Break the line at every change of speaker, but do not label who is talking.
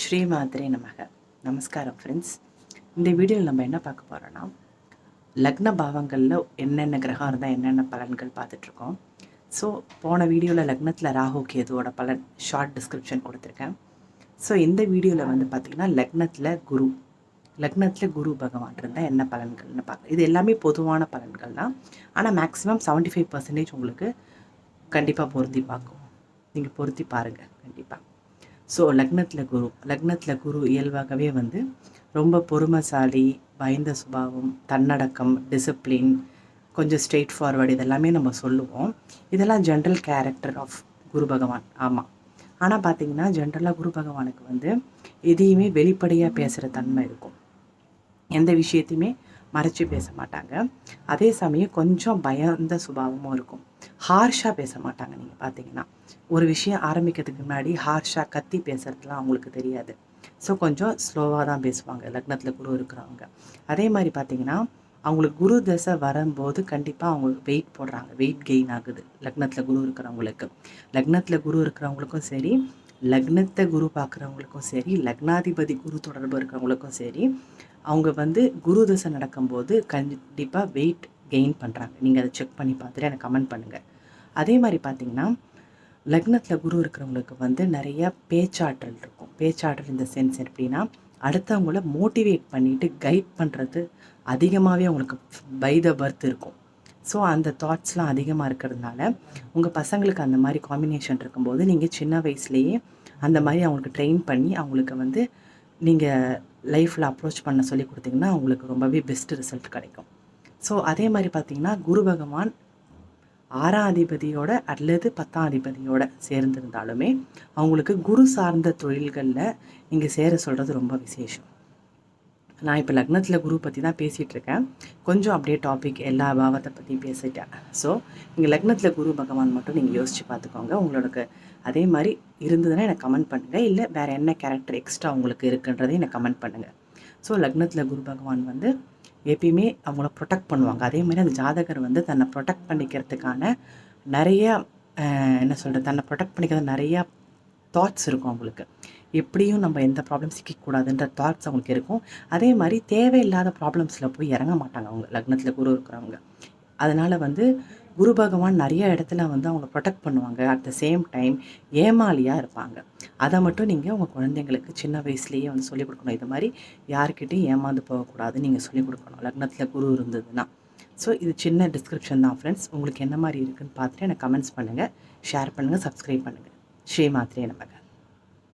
ஸ்ரீ மாத்ரே நமக. நமஸ்காரம் ஃப்ரெண்ட்ஸ். இந்த வீடியோவில் நம்ம என்ன பார்க்க போகிறோன்னா, லக்ன பாவங்களில் என்னென்ன கிரகம் இருந்தால் என்னென்ன பலன்கள் பார்த்துட்ருக்கோம். ஸோ போன வீடியோவில் லக்னத்தில் ராகு கேதுவோட பலன் ஷார்ட் டிஸ்கிரிப்ஷன் கொடுத்துருக்கேன். ஸோ இந்த வீடியோவில் வந்து பார்த்திங்கன்னா லக்னத்தில் குரு பகவான் இருந்தால் என்ன பலன்கள்னு பார்க்க. இது எல்லாமே பொதுவான பலன்கள் தான். ஆனால் மேக்ஸிமம் 75% உங்களுக்கு கண்டிப்பாக நீங்கள் பொருத்தி பாருங்கள் கண்டிப்பாக. ஸோ லக்னத்தில் குரு இயல்பாகவே வந்து ரொம்ப பொறுமைசாலி, பயந்த சுபாவம், தன்னடக்கம், டிசிப்ளின், கொஞ்சம் ஸ்ட்ரெயிட் ஃபார்வர்டு, இதெல்லாமே நம்ம சொல்லுவோம். இதெல்லாம் ஜென்ரல் கேரக்டர் ஆஃப் குரு பகவான். ஆமாம். ஆனால் பார்த்திங்கன்னா ஜென்ரலாக குரு பகவானுக்கு வந்து எதையுமே வெளிப்படையாக பேசுகிற தன்மை இருக்கும். எந்த விஷயத்தையுமே மறைச்சி பேச மாட்டாங்க. அதே சமயம் கொஞ்சம் பயந்த சுபாவமும் இருக்கும். ஹார்ஷாக பேச மாட்டாங்க. நீங்கள் பார்த்தீங்கன்னா ஒரு விஷயம் ஆரம்பிக்கிறதுக்கு முன்னாடி ஹார்ஷாக கத்தி பேசுகிறதுலாம் அவங்களுக்கு தெரியாது. ஸோ கொஞ்சம் ஸ்லோவாக தான் பேசுவாங்க லக்னத்தில் குரு இருக்கிறவங்க. அதே மாதிரி பார்த்திங்கன்னா அவங்களுக்கு குரு தசை வரும்போது கண்டிப்பாக அவங்களுக்கு வெயிட் போடுறாங்க, வெயிட் கெயின் ஆகுது லக்னத்தில் குரு இருக்கிறவங்களுக்கு. லக்னத்தில் குரு இருக்கிறவங்களுக்கும் சரி, லக்னத்தை குரு பார்க்குறவங்களுக்கும் சரி, லக்னாதிபதி குரு தொடர்பு இருக்கிறவங்களுக்கும் சரி, அவங்க வந்து குரு தசை நடக்கும்போது கண்டிப்பாக வெயிட் கெயின் பண்ணுறாங்க. நீங்கள் அதை செக் பண்ணி பார்த்துட்டு எனக்கு கமெண்ட் பண்ணுங்கள். அதே மாதிரி பார்த்திங்கன்னா லக்னத்தில் குரு இருக்கிறவங்களுக்கு வந்து நிறையா பேச்சாற்றல் இருக்கும். பேச்சாற்றல் இந்த சென்ஸ் எப்படின்னா, அடுத்தவங்கள மோட்டிவேட் பண்ணிவிட்டு கைட் பண்ணுறது அதிகமாகவே அவங்களுக்கு பை த பர்த் இருக்கும். ஸோ அந்த தாட்ஸ்லாம் அதிகமாக இருக்கிறதுனால உங்கள் பசங்களுக்கு அந்த மாதிரி காம்பினேஷன் இருக்கும்போது நீங்கள் சின்ன வயசுலேயே அந்த மாதிரி அவங்களுக்கு ட்ரெயின் பண்ணி அவங்களுக்கு வந்து நீங்கள் லைஃப்பில் அப்ரோச் பண்ண சொல்லி கொடுத்தீங்கன்னா அவங்களுக்கு ரொம்பவே பெஸ்ட்டு ரிசல்ட் கிடைக்கும். ஸோ அதே மாதிரி பார்த்திங்கன்னா குரு பகவான் 6ஆம் அதிபதியோட அல்லது 10ஆம் அதிபதியோட சேர்ந்திருந்தாலுமே அவங்களுக்கு குரு சார்ந்த தொழில்களில் நீங்கள் சேர சொல்கிறது ரொம்ப விசேஷம். நான் இப்போ லக்னத்தில் குரு பற்றி தான் பேசிகிட்ருக்கேன். கொஞ்சம் அப்படியே டாபிக் எல்லா பாவத்தை பற்றி பேசிட்டேன். ஸோ நீங்கள் லக்னத்தில் குரு பகவான் மட்டும் நீங்கள் யோசித்து பார்த்துக்கோங்க. உங்களுக்கு அதே மாதிரி இருந்ததுன்னா எனக்கு கமெண்ட் பண்ணுங்கள். இல்லை வேறு என்ன கேரக்டர் எக்ஸ்ட்ரா உங்களுக்கு இருக்குன்றதையும் எனக்கு கமெண்ட் பண்ணுங்கள். ஸோ லக்னத்தில் குரு பகவான் வந்து எப்பயுமே அவங்கள ப்ரொடெக்ட் பண்ணுவாங்க. அதே மாதிரி அந்த ஜாதகர் வந்து தன்னை ப்ரொடெக்ட் பண்ணிக்கிறதுக்கான நிறையா தன்னை ப்ரொடெக்ட் பண்ணிக்கிறது நிறையா தாட்ஸ் இருக்கும் அவங்களுக்கு. எப்படியும் நம்ம எந்த ப்ராப்ளம் சிக்கக்கூடாதுன்ற தாட்ஸ் அவங்களுக்கு இருக்கும். அதே மாதிரி தேவையில்லாத ப்ராப்ளம்ஸில் போய் இறங்க மாட்டாங்க அவங்க லக்னத்தில் குரு இருக்கிறவங்க. அதனால் வந்து குரு பகவான் நிறைய இடத்துல வந்து அவங்கள ப்ரொடெக்ட் பண்ணுவாங்க. அட் த சேம் டைம் ஏமாளியாக இருப்பாங்க. அதை மட்டும் நீங்கள் உங்கள் குழந்தைங்களுக்கு சின்ன வயசுலேயே வந்து சொல்லிக் கொடுக்கணும். இது மாதிரி யார்கிட்டையும் ஏமாந்து போகக்கூடாதுன்னு நீங்கள் சொல்லிக் கொடுக்கணும் லக்னத்தில் குரு இருந்ததுன்னா. ஸோ இது சின்ன டிஸ்கிரிப்ஷன் தான் ஃப்ரெண்ட்ஸ். உங்களுக்கு என்ன மாதிரி இருக்குதுன்னு பார்த்துட்டு எனக்கு கமெண்ட்ஸ் பண்ணுங்கள், ஷேர் பண்ணுங்கள், சப்ஸ்கிரைப் பண்ணுங்கள். ஸ்ரீ மாத்ரே நமக.